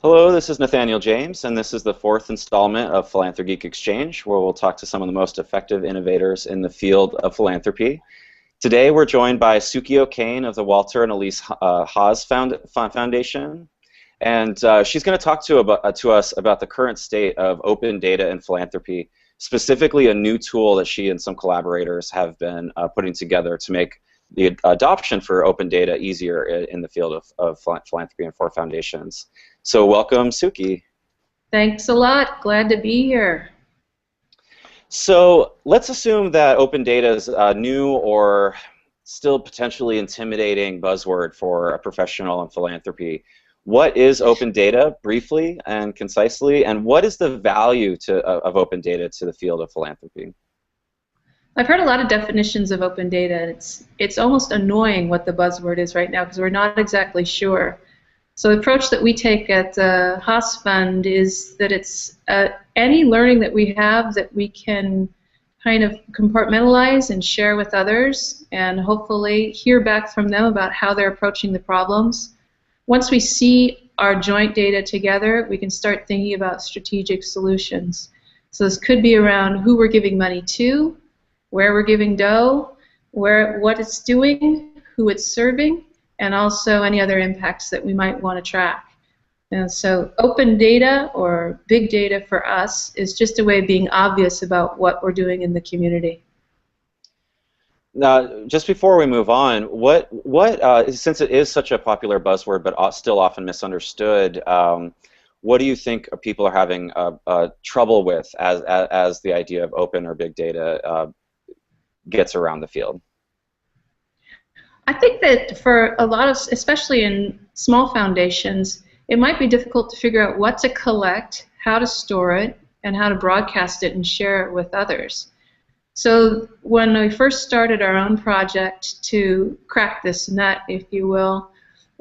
Hello, this is Nathaniel James, and this is the fourth installment of Philanthropy Geek Exchange, where we'll talk to some of the most effective innovators in the field of philanthropy. Today, we're joined by Suki O'Kane of the Walter and Elise Haas Foundation, and she's going to talk to us about the current state of open data and philanthropy, specifically a new tool that she and some collaborators have been putting together to make the adoption for open data easier in the field of philanthropy and for foundations. So welcome, Suki. Thanks a lot. Glad to be here. So let's assume that open data is a new or still potentially intimidating buzzword for a professional in philanthropy. What is open data, briefly and concisely, and what is the value of open data to the field of philanthropy? I've heard a lot of definitions of open data, and it's almost annoying what the buzzword is right now because we're not exactly sure. So the approach that we take at the Haas Fund is that it's any learning that we have that we can kind of compartmentalize and share with others and hopefully hear back from them about how they're approaching the problems. Once we see our joint data together, we can start thinking about strategic solutions. So this could be around who we're giving money to, where we're giving dough, what it's doing, who it's serving, and also any other impacts that we might want to track. And so open data or big data for us is just a way of being obvious about what we're doing in the community. Now, just before we move on, since it is such a popular buzzword but still often misunderstood, what do you think people are having trouble with as the idea of open or big data gets around the field? I think that for a lot of, especially in small foundations, it might be difficult to figure out what to collect, how to store it, and how to broadcast it and share it with others. So when we first started our own project to crack this nut, if you will,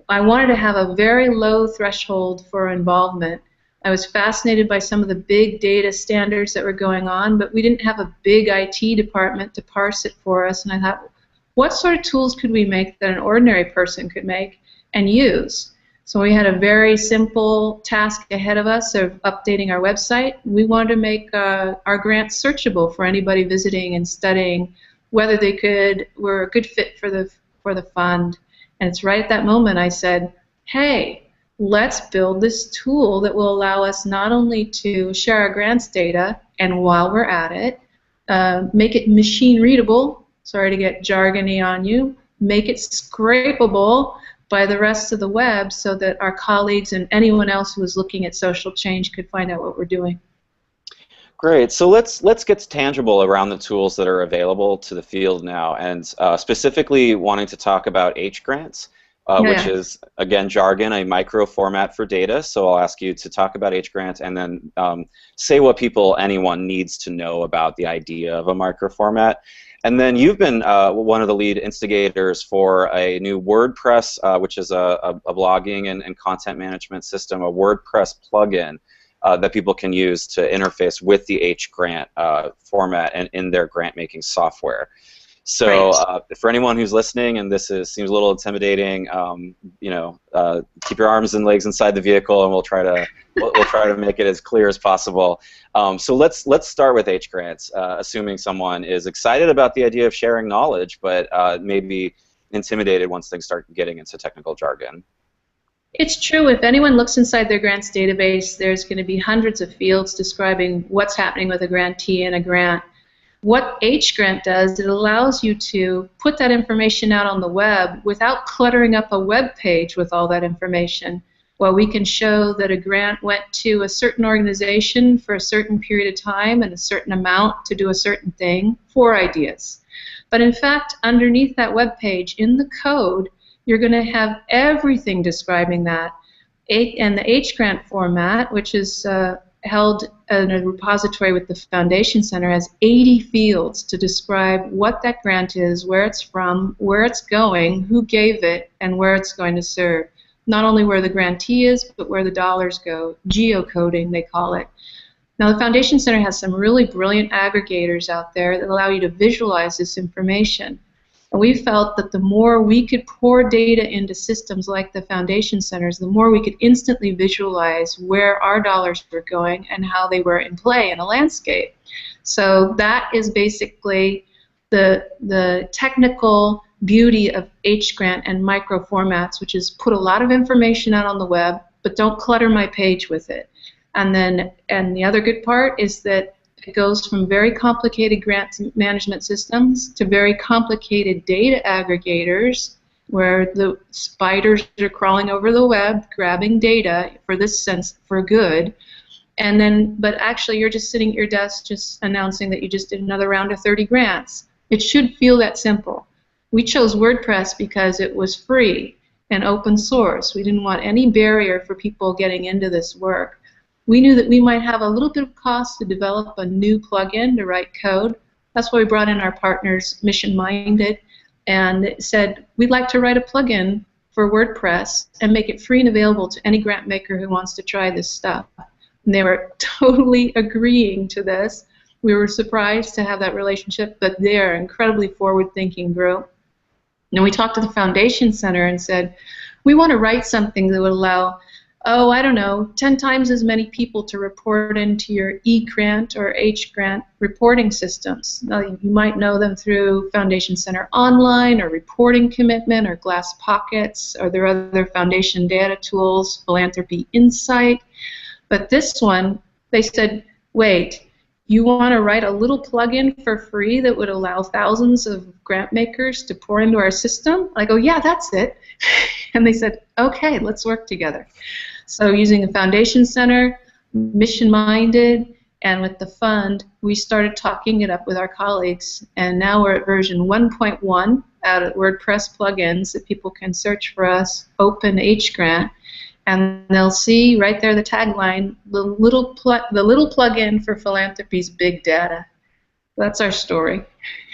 I wanted to have a very low threshold for involvement. I was fascinated by some of the big data standards that were going on, but we didn't have a big IT department to parse it for us, and I thought, what sort of tools could we make that an ordinary person could make and use? So we had a very simple task ahead of us of updating our website. We wanted to make our grants searchable for anybody visiting and studying whether they were a good fit for the fund. And it's right at that moment I said, hey, let's build this tool that will allow us not only to share our grants data, and while we're at it, make it machine readable. Sorry to get jargony on you. Make it scrapable by the rest of the web so that our colleagues and anyone else who is looking at social change could find out what we're doing. Great. So let's get tangible around the tools that are available to the field now, and specifically wanting to talk about hGrants, which is, again, jargon, a micro format for data. So I'll ask you to talk about hGrant and then say what anyone needs to know about the idea of a micro format. And then you've been one of the lead instigators for a new WordPress, which is a blogging and content management system, a WordPress plugin that people can use to interface with the hGrant format and in their grant-making software. So for anyone who's listening and this seems a little intimidating, keep your arms and legs inside the vehicle, and we'll try to make it as clear as possible. So let's start with hGrants, assuming someone is excited about the idea of sharing knowledge, but maybe intimidated once things start getting into technical jargon. It's true. If anyone looks inside their grants database, there's going to be hundreds of fields describing what's happening with a grantee and a grant. What hGrant does, it allows you to put that information out on the web without cluttering up a web page with all that information. Well, we can show that a grant went to a certain organization for a certain period of time and a certain amount to do a certain thing, 4 ideas. But in fact, underneath that web page, in the code, you're going to have everything describing that. And the hGrant format, which is held in a repository with the Foundation Center, has 80 fields to describe what that grant is, where it's from, where it's going, who gave it, and where it's going to serve. Not only where the grantee is, but where the dollars go. Geocoding, they call it. Now, the Foundation Center has some really brilliant aggregators out there that allow you to visualize this information. And we felt that the more we could pour data into systems like the foundation centers, the more we could instantly visualize where our dollars were going and how they were in play in a landscape. So that is basically the technical beauty of hGrant and micro formats, which is put a lot of information out on the web, but don't clutter my page with it. And the other good part is that it goes from very complicated grant management systems to very complicated data aggregators where the spiders are crawling over the web grabbing data for this sense for good. And then, but actually you're just sitting at your desk just announcing that you just did another round of 30 grants. It should feel that simple. We chose WordPress because it was free and open source. We didn't want any barrier for people getting into this work. We knew that we might have a little bit of cost to develop a new plugin to write code. That's why we brought in our partners, Mission Minded, and said, we'd like to write a plugin for WordPress and make it free and available to any grant maker who wants to try this stuff. And they were totally agreeing to this. We were surprised to have that relationship, but they're an incredibly forward-thinking group. And we talked to the Foundation Center and said, we want to write something that would allow, oh, I don't know, 10 times as many people to report into your eGrant or hGrant reporting systems. Now, you might know them through Foundation Center Online or Reporting Commitment or Glass Pockets, or there are other Foundation data tools, Philanthropy Insight. But this one, they said, wait, you want to write a little plugin for free that would allow thousands of grant makers to pour into our system? I go, yeah, that's it. And they said, okay, let's work together. So using the Foundation Center, Mission Minded, and with the fund, we started talking it up with our colleagues. And now we're at version 1.1 out of WordPress plugins that people can search for us, Open hGrant. And they'll see right there the tagline, the little plug-in for philanthropy's big data. That's our story.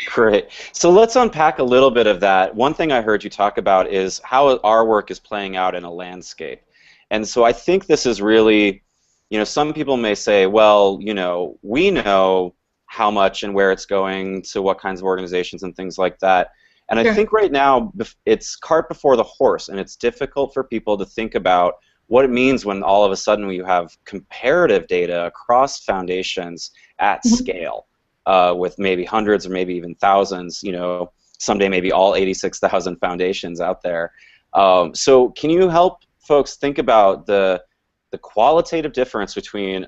Great. So let's unpack a little bit of that. One thing I heard you talk about is how our work is playing out in a landscape. And so I think this is really, some people may say, well, we know how much and where it's going to what kinds of organizations and things like that. And Sure. I think right now it's cart before the horse, and it's difficult for people to think about what it means when all of a sudden we have comparative data across foundations at scale, with maybe hundreds or maybe even thousands, someday maybe all 86,000 foundations out there. So can you help folks think about the qualitative difference between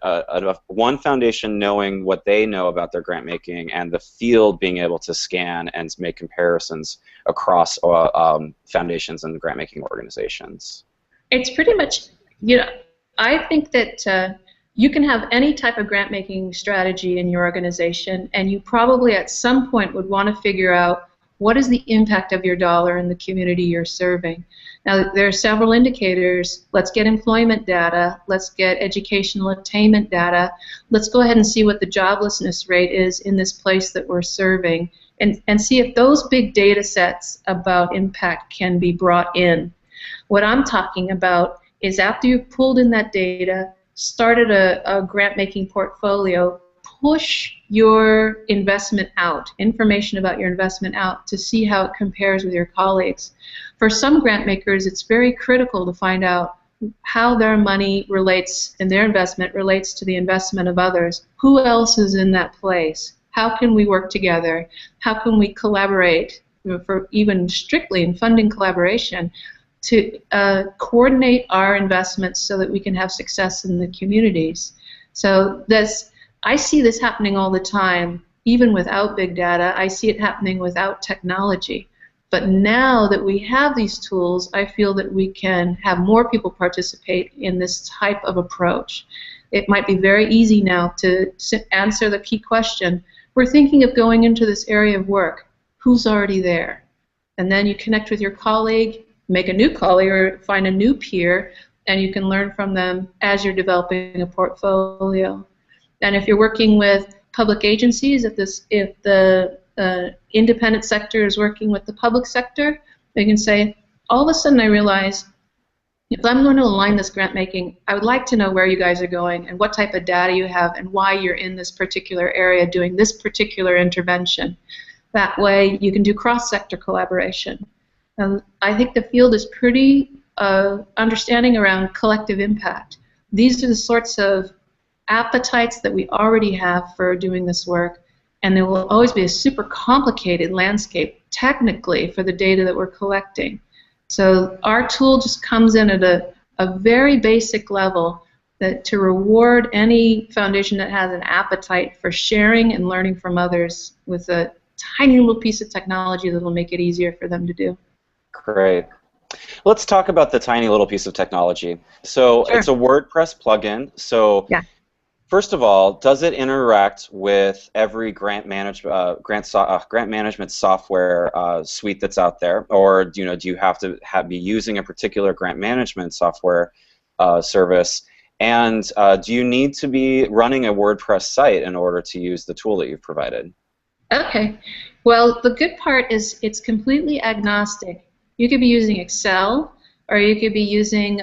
one foundation knowing what they know about their grant making and the field being able to scan and make comparisons across foundations and grant making organizations? It's pretty much, I think that you can have any type of grant making strategy in your organization, and you probably at some point would want to figure out what is the impact of your dollar in the community you're serving. Now, there are several indicators. Let's get employment data. Let's get educational attainment data. Let's go ahead and see what the joblessness rate is in this place that we're serving, and see if those big data sets about impact can be brought in. What I'm talking about is after you've pulled in that data, started a grant-making portfolio, push your investment out, information about your investment out, to see how it compares with your colleagues. For some grant makers, it's very critical to find out how their money relates and their investment relates to the investment of others. Who else is in that place? How can we work together? How can we collaborate, for even strictly in funding collaboration, to coordinate our investments so that we can have success in the communities? So I see this happening all the time, even without big data. I see it happening without technology. But now that we have these tools, I feel that we can have more people participate in this type of approach. It might be very easy now to answer the key question. We're thinking of going into this area of work. Who's already there? And then you connect with your colleague, make a new colleague or find a new peer, and you can learn from them as you're developing a portfolio. And if you're working with public agencies, if the independent sector is working with the public sector, they can say, all of a sudden I realize if I'm going to align this grant making, I would like to know where you guys are going and what type of data you have and why you're in this particular area doing this particular intervention. That way you can do cross-sector collaboration. I think the field is pretty understanding around collective impact. These are the sorts of appetites that we already have for doing this work, and there will always be a super complicated landscape technically for the data that we're collecting. So our tool just comes in at a very basic level that to reward any foundation that has an appetite for sharing and learning from others with a tiny little piece of technology that will make it easier for them to do. Great. Let's talk about the tiny little piece of technology. So Sure. It's a WordPress plugin. So yeah. First of all, does it interact with every grant management software suite that's out there, or do you have to be using a particular grant management software service? And do you need to be running a WordPress site in order to use the tool that you've provided? Okay. Well, the good part is it's completely agnostic. You could be using Excel, or you could be using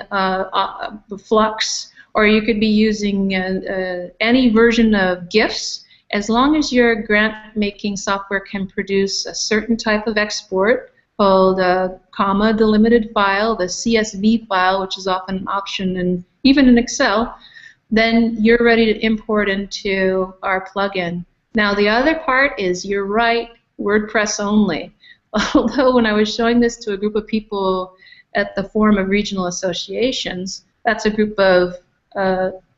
Flux, or you could be using any version of GIFs, as long as your grant-making software can produce a certain type of export called a comma delimited file, the CSV file, which is often an option and even in Excel, then you're ready to import into our plugin. Now the other part is, you're right, WordPress only. Although when I was showing this to a group of people at the Forum of Regional Associations, that's a group of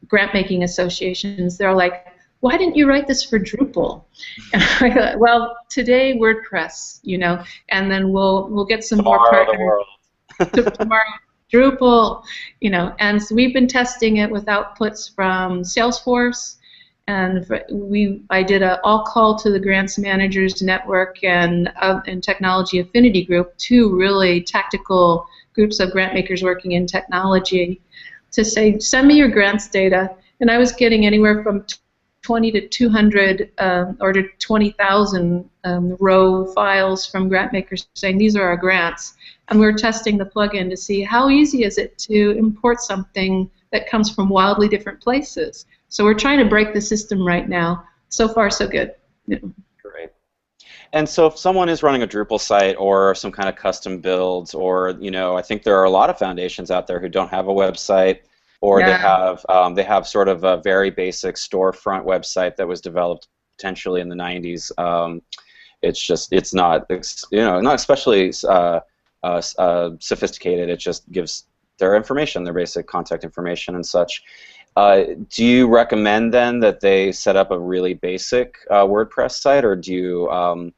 grant-making associations, they're like, why didn't you write this for Drupal? And I thought, well, today WordPress, and then we'll get some more partners. Tomorrow Drupal, and so we've been testing it with outputs from Salesforce, and I did an all-call to the Grants Managers Network and Technology Affinity Group, two really tactical groups of grant makers working in technology, to say, send me your grants data, and I was getting anywhere from 20 to 200 or to 20,000 row files from grant makers saying, these are our grants, and we're testing the plugin to see how easy is it to import something that comes from wildly different places. So we're trying to break the system right now. So far, so good. Yeah. Great. And so if someone is running a Drupal site or some kind of custom builds, or I think there are a lot of foundations out there who don't have a website, or they have sort of a very basic storefront website that was developed potentially in the 90s. It's not not especially sophisticated. It just gives their information, their basic contact information and such. Do you recommend then that they set up a really basic WordPress site, or do you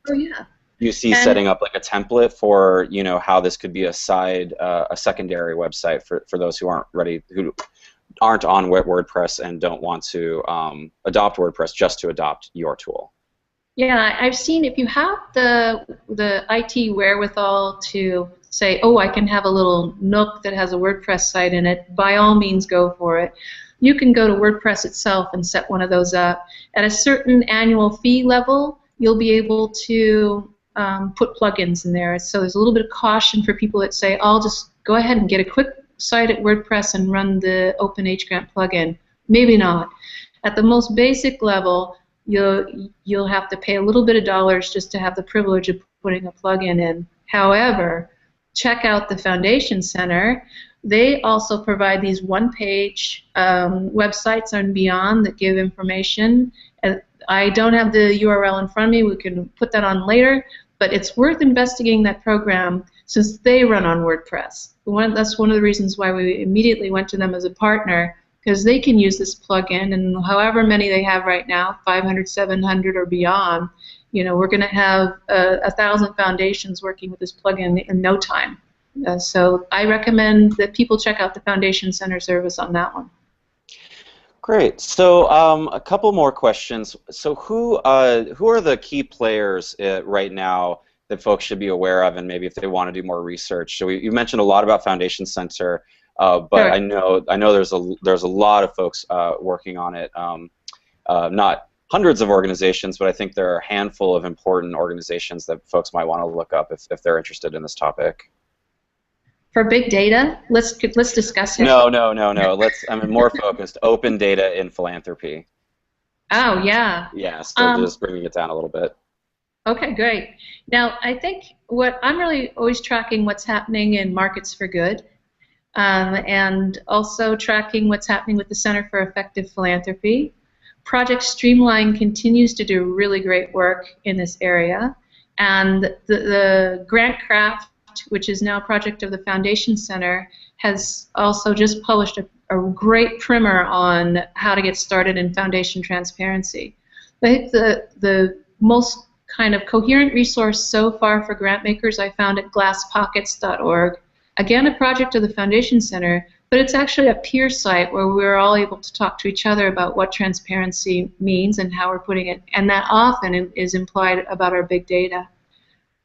you see setting up like a template for how this could be a secondary website for those who aren't on WordPress and don't want to adopt WordPress just to adopt your tool? Yeah, I've seen, if you have the IT wherewithal to say, oh, I can have a little nook that has a WordPress site in it, by all means go for it. You can go to WordPress itself and set one of those up. At a certain annual fee level, you'll be able to put plugins in there. So there's a little bit of caution for people that say, I'll just go ahead and get a quick site at WordPress and run the Open hGrant plugin. Maybe not. At the most basic level, you'll have to pay a little bit of dollars just to have the privilege of putting a plugin in. However, check out the Foundation Center. They also provide these one-page websites and beyond that give information. I don't have the URL in front of me. We can put that on later, but it's worth investigating that program since they run on WordPress. That's one of the reasons why we immediately went to them as a partner, because they can use this plugin, and however many they have right now, 500, 700 or beyond, we're going to have 1,000 foundations working with this plugin in no time. So I recommend that people check out the Foundation Center service on that one. Great. So a couple more questions. So who are the key players right now that folks should be aware of, and maybe if they want to do more research? So you mentioned a lot about Foundation Center, but sure. I know there's a lot of folks working on it. Not hundreds of organizations, but I think there are a handful of important organizations that folks might want to look up if they're interested in this topic. For big data, let's discuss it. No. I'm more focused. Open data in philanthropy. Oh yeah. Yeah, still just bringing it down a little bit. Okay, great. Now, I think what I'm really always tracking what's happening in Markets for Good, and also tracking what's happening with the Center for Effective Philanthropy. Project Streamline continues to do really great work in this area, and the GrantCraft, which is now a project of the Foundation Center, has also just published a great primer on how to get started in foundation transparency. I think the most kind of coherent resource so far for grant makers I found at glasspockets.org. Again, a project of the Foundation Center, but it's actually a peer site where we're all able to talk to each other about what transparency means and how we're putting it, and that often is implied about our big data.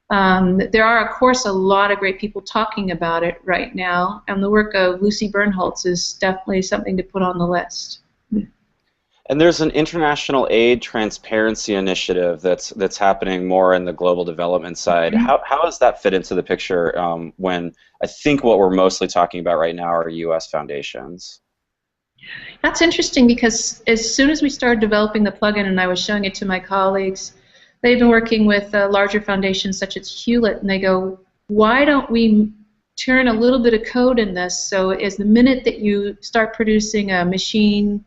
There are, of course, a lot of great people talking about it right now, and the work of Lucy Bernholtz is definitely something to put on the list. And there's an international aid transparency initiative that's happening more in the global development side. Mm-hmm. How does that fit into the picture when I think what we're mostly talking about right now are U.S. foundations? That's interesting because as soon as we started developing the plugin and I was showing it to my colleagues, they've been working with larger foundations such as Hewlett, and they go, why don't we turn a little bit of code in this so as the minute that you start producing a machine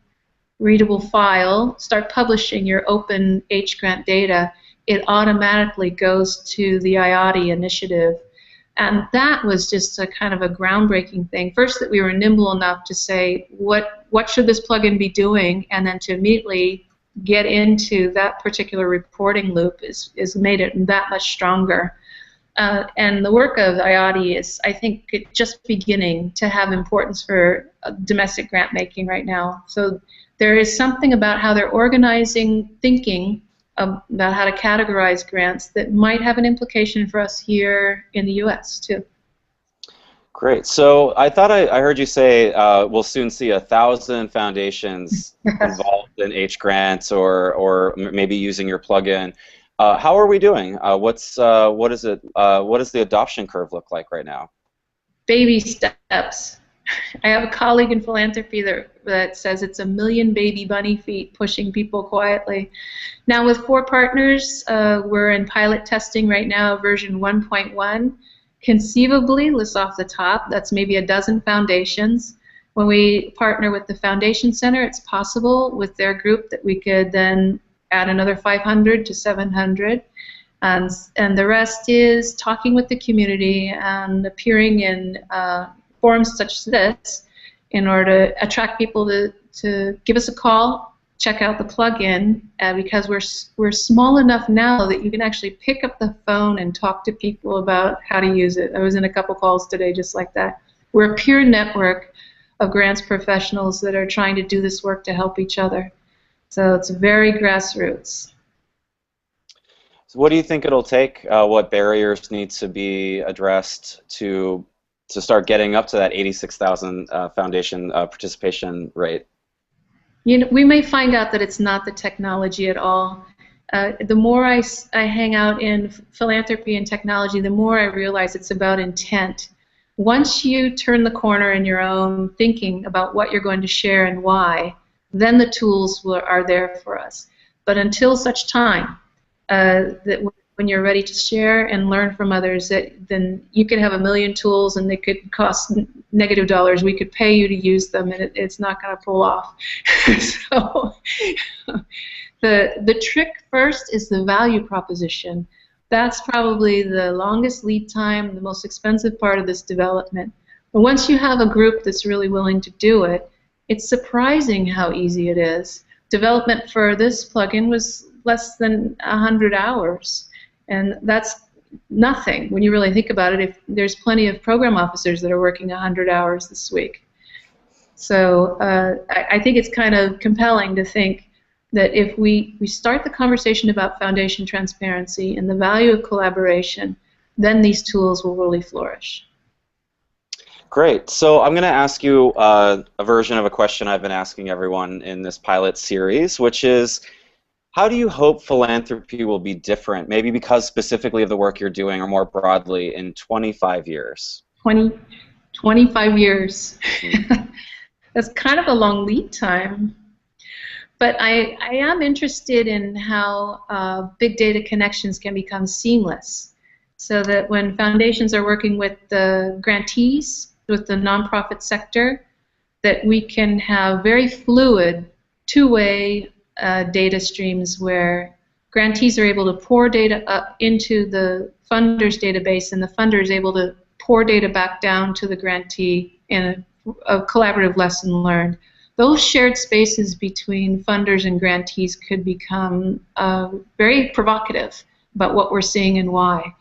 readable file, start publishing your open hGrant data, it automatically goes to the IATI initiative. And that was just a kind of a groundbreaking thing. First, that we were nimble enough to say, what should this plugin be doing? And then to immediately get into that particular reporting loop is made it that much stronger. And the work of IATI is, I think, just beginning to have importance for domestic grant making right now. So there is something about how they're organizing thinking about how to categorize grants that might have an implication for us here in the U.S. too. Great. So I thought I heard you say we'll soon see 1,000 foundations involved in hGrants or maybe using your plugin. How are we doing? What does the adoption curve look like right now? Baby steps. I have a colleague in philanthropy that says it's 1 million baby bunny feet pushing people quietly. Now with 4 partners, we're in pilot testing right now, version 1.1. Conceivably, list off the top, that's maybe a dozen foundations. When we partner with the Foundation Center, it's possible with their group that we could then add another 500 to 700. And the rest is talking with the community and appearing in forums such as this in order to attract people to give us a call, check out the plugin, because we're small enough now that you can actually pick up the phone and talk to people about how to use it. I was in a couple calls today just like that. We're a peer network of grants professionals that are trying to do this work to help each other. So it's very grassroots. So what do you think it'll take? What barriers need to be addressed to start getting up to that 86,000 foundation participation rate? You know, we may find out that it's not the technology at all. The more I hang out in philanthropy and technology, the more I realize it's about intent. Once you turn the corner in your own thinking about what you're going to share and why, then the tools are there for us. But until such time that when you're ready to share and learn from others, then you can have 1 million tools and they could cost negative dollars. We could pay you to use them and it's not going to pull off. So the trick first is the value proposition. That's probably the longest lead time, the most expensive part of this development. But once you have a group that's really willing to do it, it's surprising how easy it is. Development for this plugin was less than 100 hours. And that's nothing when you really think about it. If there's plenty of program officers that are working 100 hours this week. So I think it's kind of compelling to think that if we start the conversation about foundation transparency and the value of collaboration, then these tools will really flourish. Great. So I'm going to ask you a version of a question I've been asking everyone in this pilot series, which is, how do you hope philanthropy will be different, maybe because specifically of the work you're doing or more broadly, in 25 years? 25 years. That's kind of a long lead time. But I am interested in how big data connections can become seamless, so that when foundations are working with the grantees, with the nonprofit sector, that we can have very fluid, two-way data streams where grantees are able to pour data up into the funder's database, and the funder is able to pour data back down to the grantee in a collaborative lesson learned. Those shared spaces between funders and grantees could become very provocative about what we're seeing and why.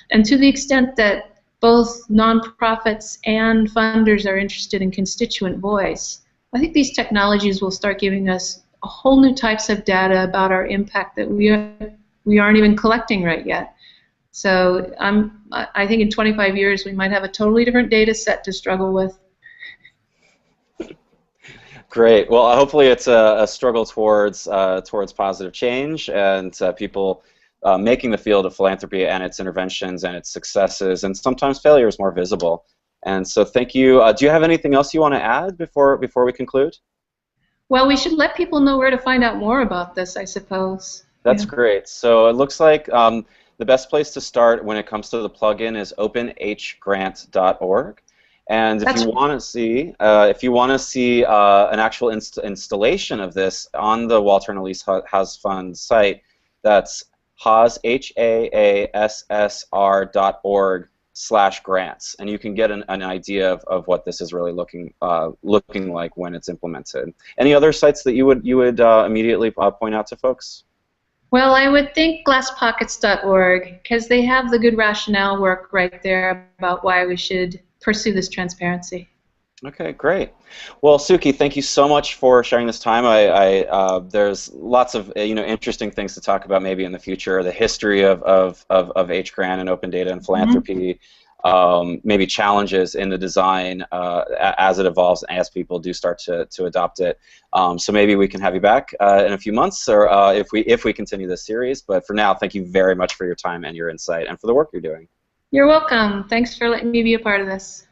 And to the extent that both nonprofits and funders are interested in constituent voice, I think these technologies will start giving us a whole new types of data about our impact that we aren't even collecting right yet. So I think in 25 years we might have a totally different data set to struggle with. Great. Well, hopefully it's a struggle towards positive change and people making the field of philanthropy and its interventions and its successes and sometimes failures more visible. And so thank you. Do you have anything else you want to add before we conclude? Well, we should let people know where to find out more about this, I suppose. That's great. So it looks like the best place to start when it comes to the plugin is openhgrant.org. And if you want to see, an actual installation of this on the Walter and Elise Haas Fund site, that's HAASSR.org/grants, and you can get an idea of what this is really looking like when it's implemented. Any other sites that you would immediately point out to folks? Well, I would think glasspockets.org, because they have the good rationale work right there about why we should pursue this transparency. Okay, great. Well, Suki, thank you so much for sharing this time. There's lots of interesting things to talk about maybe in the future. The history of hGrant and open data and philanthropy, maybe challenges in the design as it evolves and as people do start to adopt it. So maybe we can have you back in a few months, or if we continue this series. But for now, thank you very much for your time and your insight and for the work you're doing. You're welcome. Thanks for letting me be a part of this.